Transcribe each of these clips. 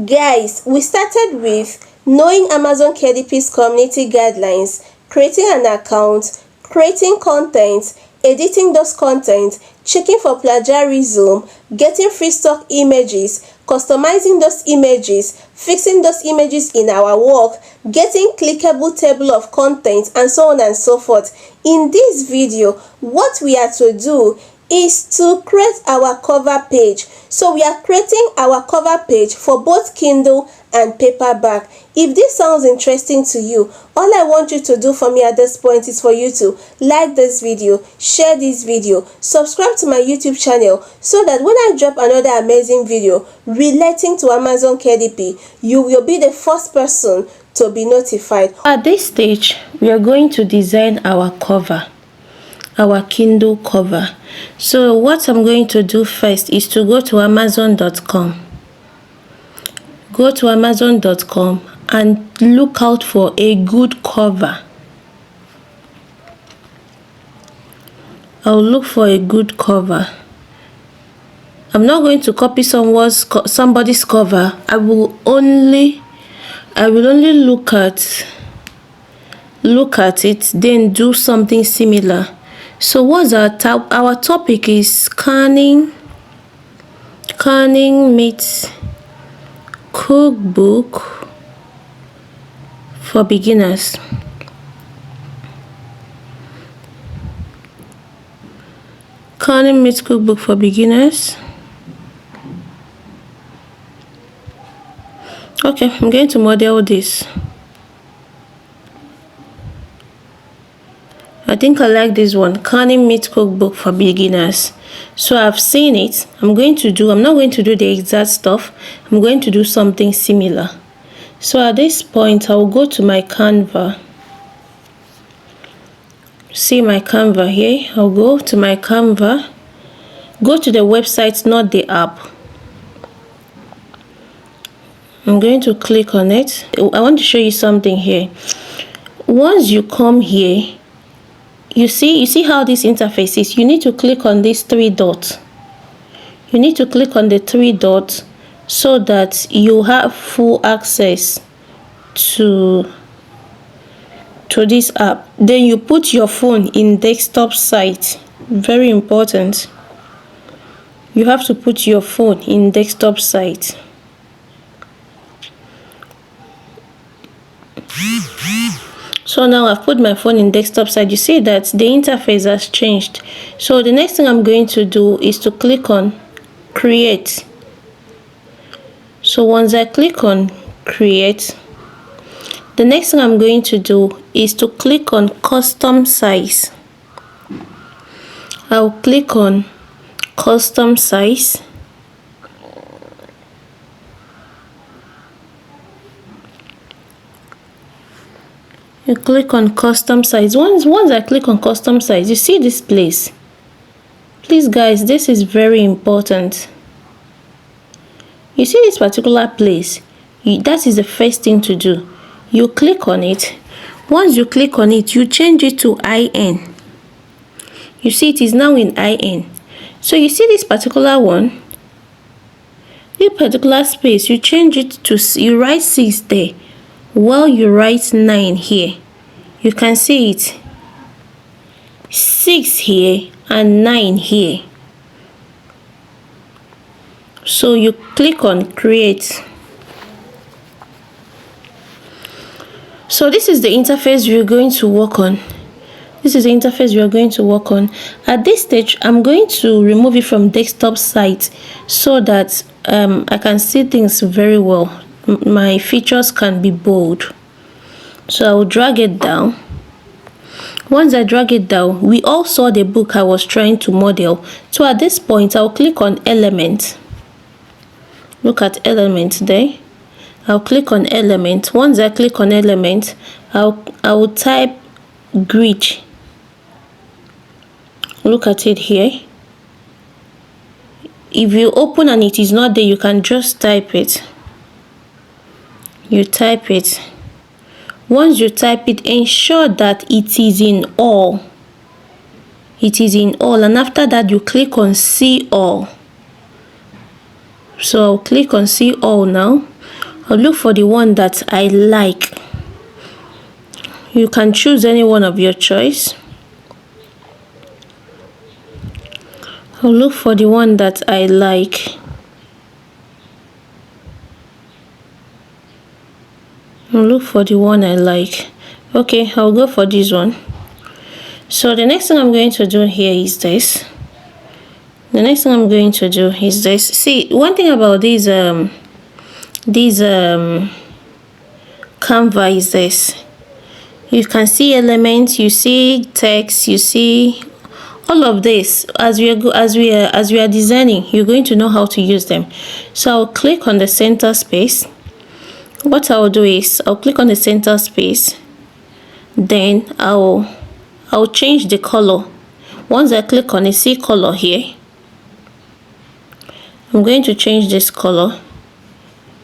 Guys, we started with knowing Amazon KDP's community guidelines, creating an account, creating content, editing those content, checking for plagiarism, getting free stock images, customizing those images, fixing those images in our work, getting clickable table of content, and so on and so forth. In this video, what we are to do is to create our cover page. So we are creating our cover page for both Kindle and paperback. If this sounds interesting to you, all I want you to do for me at this point is for you to like this video, share this video, subscribe to my YouTube channel so that when I drop another amazing video relating to Amazon KDP, you will be the first person to be notified. At this stage, we are going to design our cover, our Kindle cover. So what I'm going to do first is to go to amazon.com. Go to amazon.com and look out for a good cover. I'll look for a good cover. I'm not going to copy somebody's cover. I will only look at it, then do something similar. So what's our topic is scanning meets cookbook for beginners. Scanning meets cookbook for beginners. Okay, I'm going to model this. I think I like this one, Canning Meat Cookbook for Beginners. So I've seen it. I'm not going to do the exact stuff. I'm going to do something similar. So at this point, I'll go to my Canva. See my Canva here. I'll go to my Canva. Go to the website, not the app. I'm going to click on it. I want to show you something here. Once you come here, you see how this interface is. You need to click on these three dots. You need to click on the three dots so that you have full access to this app. Then you put your phone in desktop site. Very important. You have to put your phone in desktop site. So now I've put my phone in desktop side. You see that the interface has changed. So the next thing I'm going to do is to click on create. So once I click on create, the next thing I'm going to do is to click on custom size. I'll click on custom size. You click on custom size. Once I click on custom size, you see this place. Please guys, this is very important. You see this particular place, that is the first thing to do. You click on it. Once you click on it, you change it to IN. You see it is now in IN. So you see this particular one, this particular space, you change it to, you write 6 there. While you write 9 here, you can see it 6 here and 9 here. So you click on create. So this is the interface we're going to work on. This is the interface we are going to work on. At this stage, I'm going to remove it from desktop site so that I can see things very well. My features can be bold. So I will drag it down. Once I drag it down, we all saw the book I was trying to model. So at this point, I'll click on element. Look at element there. I'll click on element. Once I click on element, I will type grid. Look at it here. If you open and it is not there, you can just type it. You type it. Once you type it, ensure that it is in all. It is in all, and after that you click on see all. So I'll click on see all now. I'll look for the one that I like. You can choose any one of your choice. I'll look for the one that I like. I'll look for the one I like. Okay, I'll go for this one. So the next thing I'm going to do here is this. The next thing I'm going to do is this. See, one thing about these Canva is this. You can see elements, you see text, you see all of this. As we are designing, you're going to know how to use them. So I'll click on the center space. What I'll do is I'll click on the center space, then I'll change the color. Once I click on it, see color here, I'm going to change this color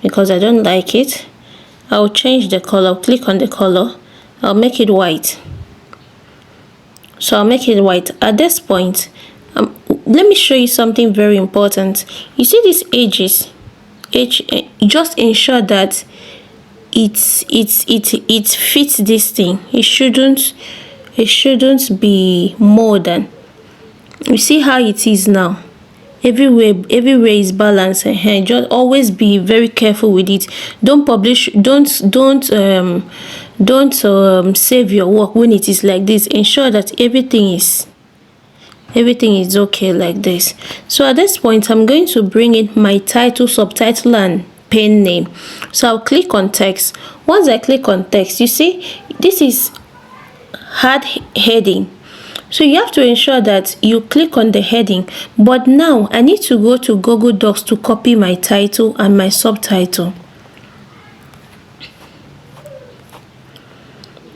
because I don't like it. I'll change the color. Click on the color, I'll make it white. So I'll make it white. At this point, let me show you something very important. You see these edges, just ensure that it fits this thing. It shouldn't be more than. You see how it is now. Everywhere is balanced. Just always be very careful with it. Don't save your work when it is like this. Ensure that everything is okay like this. So at this point, I'm going to bring in my title, subtitle, and pen name. So I'll click on text. Once I click on text, you see this is hard heading. So you have to ensure that you click on the heading. But now I need to go to Google Docs to copy my title and my subtitle.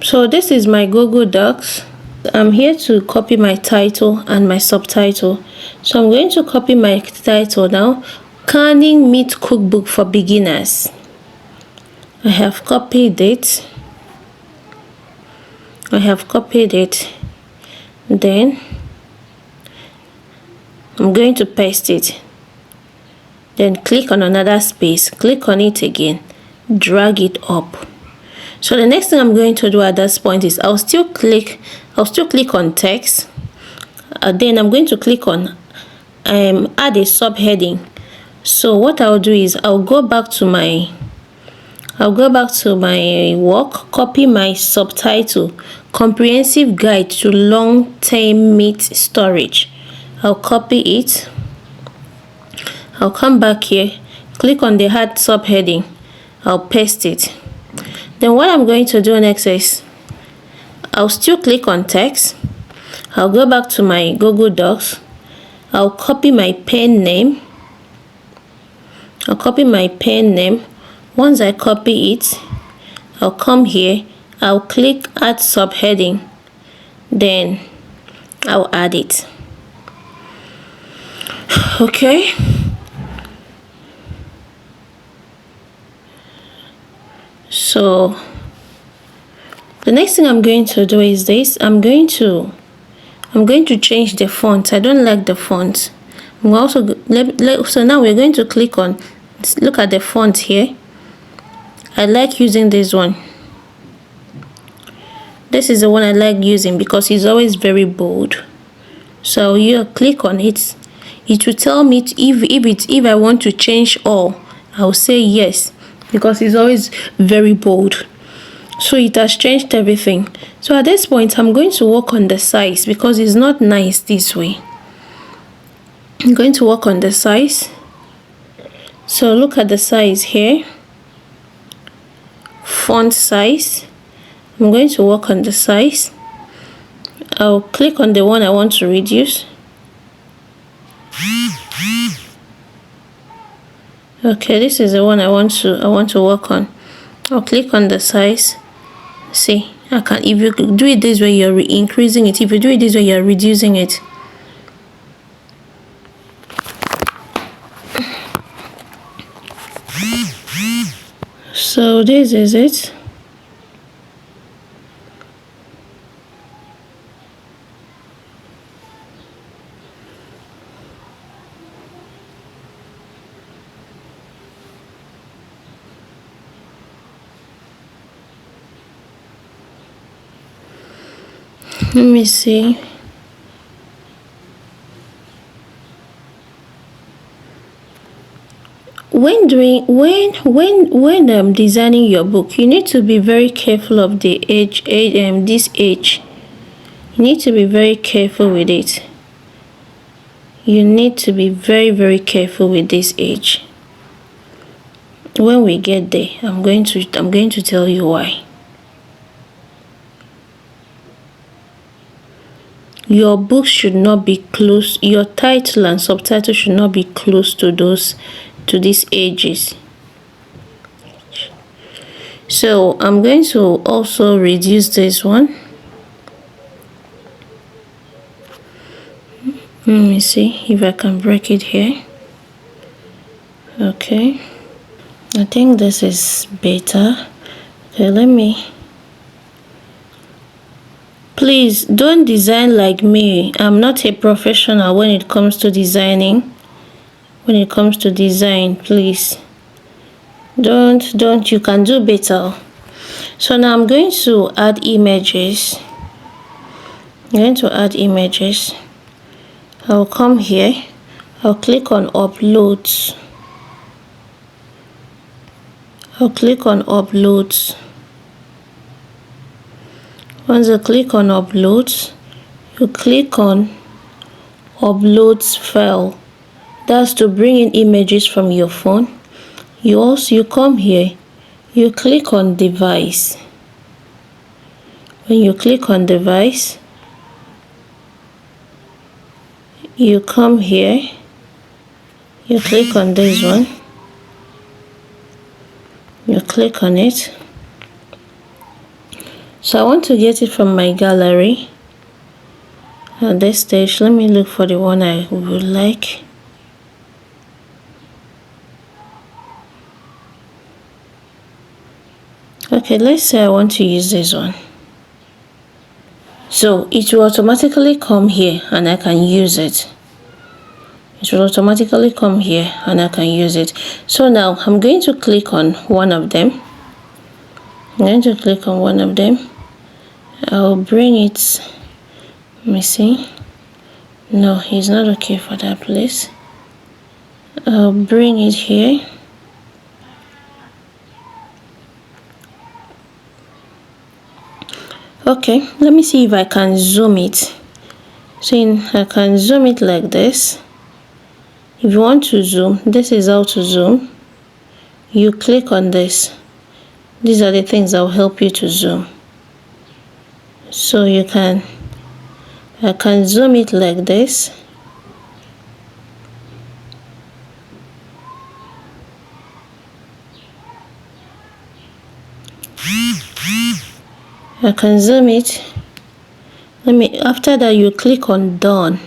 So this is my Google Docs. I'm here to copy my title and my subtitle. So I'm going to copy my title now. Canning Meat Cookbook for Beginners. I have copied it. Then I'm going to paste it. Then click on another space. Click on it again. Drag it up. So the next thing I'm going to do at this point is I'll still click on text. Then I'm going to click on add a subheading. So what I'll do is I'll go back to my work, copy my subtitle, comprehensive guide to long-term meat storage. I'll copy it. I'll come back here, click on the add subheading. I'll paste it. Then what I'm going to do next is I'll still click on text. I'll go back to my Google Docs. I'll copy my pen name. Once I copy it, I'll come here. I'll click add subheading. Then I'll add it. Okay. So the next thing I'm going to do is this. I'm going to change the font. I don't like the font. So now we're going to click on, look at the font here. I like using this one. This is the one I like using because it's always very bold. So you click on it. It will tell me if I want to change all. I'll say yes because it's always very bold. So it has changed everything. So at this point, I'm going to work on the size because it's not nice this way. I'm going to work on the size. So look at the size here. Font size. I'm going to work on the size. I'll click on the one I want to reduce. Okay, this is the one I want to work on. I'll click on the size. See, I can, if you do it this way, you're increasing it. If you do it this way, you're reducing it. So this is it. Let me see. When designing your book, you need to be very careful of the this age. You need to be very careful with it. You need to be very, very careful with this age. When we get there, I'm going to tell you why. Your book should not be close, your title and subtitle should not be close to these ages. So I'm going to also reduce this one. Let me see if I can break it here. Okay, I think this is better. Okay, let me. Please don't design like me. I'm not a professional when it comes to designing. When it comes to design, please don't, you can do better. So now I'm going to add images. I'll come here. I'll click on uploads. Once you click on uploads, you click on uploads file. That's to bring in images from your phone. You come here, you click on device. When you click on device, you come here, you click on this one, you click on it. So I want to get it from my gallery. At this stage, let me look for the one I would like. Okay, let's say I want to use this one. So it will automatically come here and I can use it. So now I'm going to click on one of them. I'll bring it. Let me see. No, it's not okay for that place. I'll bring it here. Okay, let me see if I can zoom it. So I can zoom it like this. If you want to zoom, this is how to zoom. You click on this. These are the things that will help you to zoom. So I can zoom it like this. I can zoom it. After that, you click on done.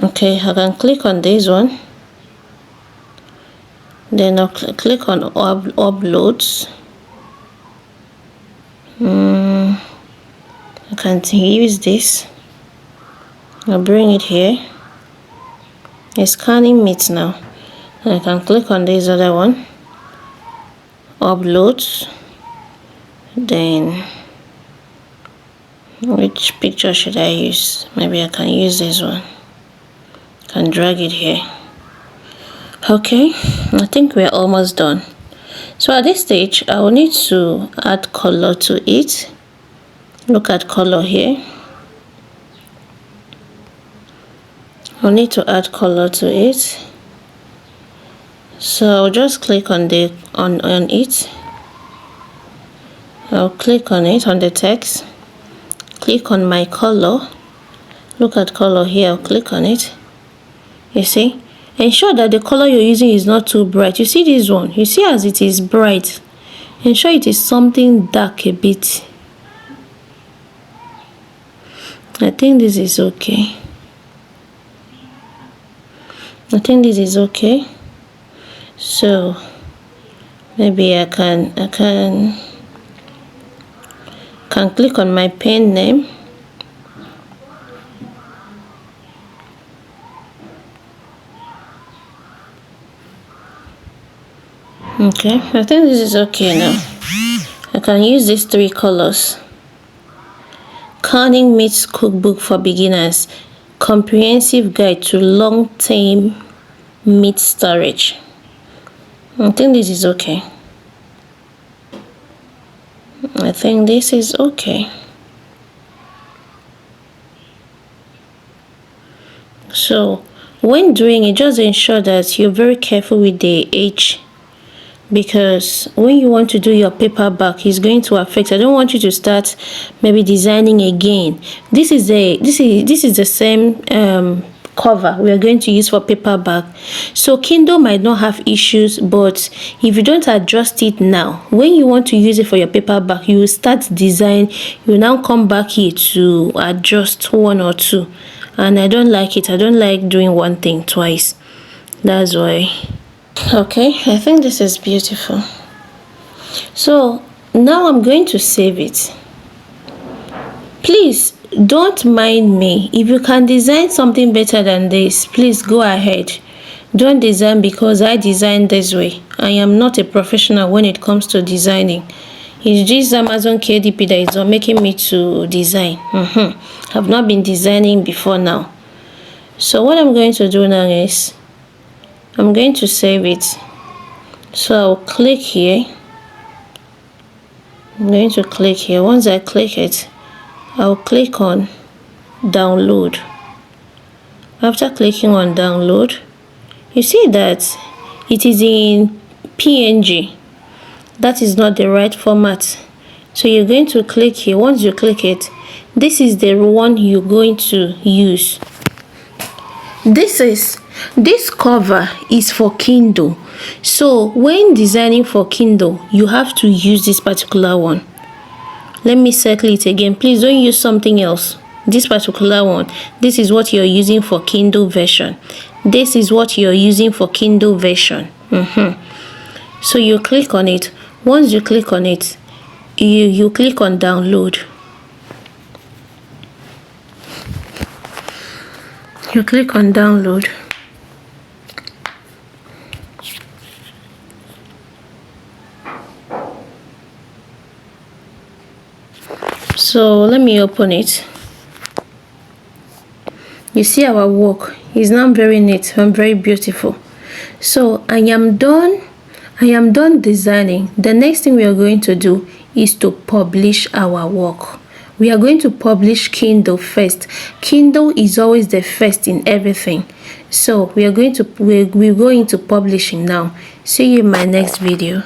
Okay, I can click on this one. Then I'll click on uploads. I can use this. I'll bring it here. It's scanning it now. I can click on this other one. Uploads. Then which picture should I use? Maybe I can use this one. Can drag it here. Okay, I think we're almost done. So at this stage, I will need to add color to it. Look at color here. I'll need to add color to it. So I'll just click on it. I'll click on it on the text. Click on my color. Look at color here. I'll click on it. You see? Ensure that the color you're using is not too bright. You see this one? You see as it is bright. Ensure it is something dark a bit. I think this is okay. So maybe I can click on my pen name. Okay, I think this is okay now. I can use these three colors. Canning Meats Cookbook for Beginners. Comprehensive Guide to Long-Term Meat Storage. I think this is okay. I think this is okay. So when doing it, just ensure that you're very careful with the age, because when you want to do your paperback, it's going to affect. I don't want you to start maybe designing again. This is the same cover we are going to use for paperback. So Kindle might not have issues, but if you don't adjust it now, when you want to use it for your paperback, you will start design. You will now come back here to adjust one or two, and I don't like it. I don't like doing one thing twice. That's why. Okay, I think this is beautiful. So now I'm going to save it. Please don't mind me. If you can design something better than this, please go ahead. Don't design because I designed this way. I am not a professional when it comes to designing. It's just Amazon KDP that is not making me to design. I've not been designing before now. So what I'm going to do now is I'm going to save it. So I'll click here. I'm going to click here. Once I click it, I'll click on download. After clicking on download, you see that it is in PNG. That is not the right format. So you're going to click here. Once you click it, this is the one you're going to use. This cover is for Kindle. So when designing for Kindle, you have to use this particular one. Let me circle it again. Please don't use something else. This particular one, this is what you're using for Kindle version. This is what you're using for Kindle version. So you click on it. Once you click on it, you click on download. You click on download. So let me open it. You see our work is now very neat and very beautiful. So I am done designing. The next thing we are going to do is to publish our work. We are going to publish Kindle first. Kindle is always the first in everything. So we're going to publishing now. See you in my next video.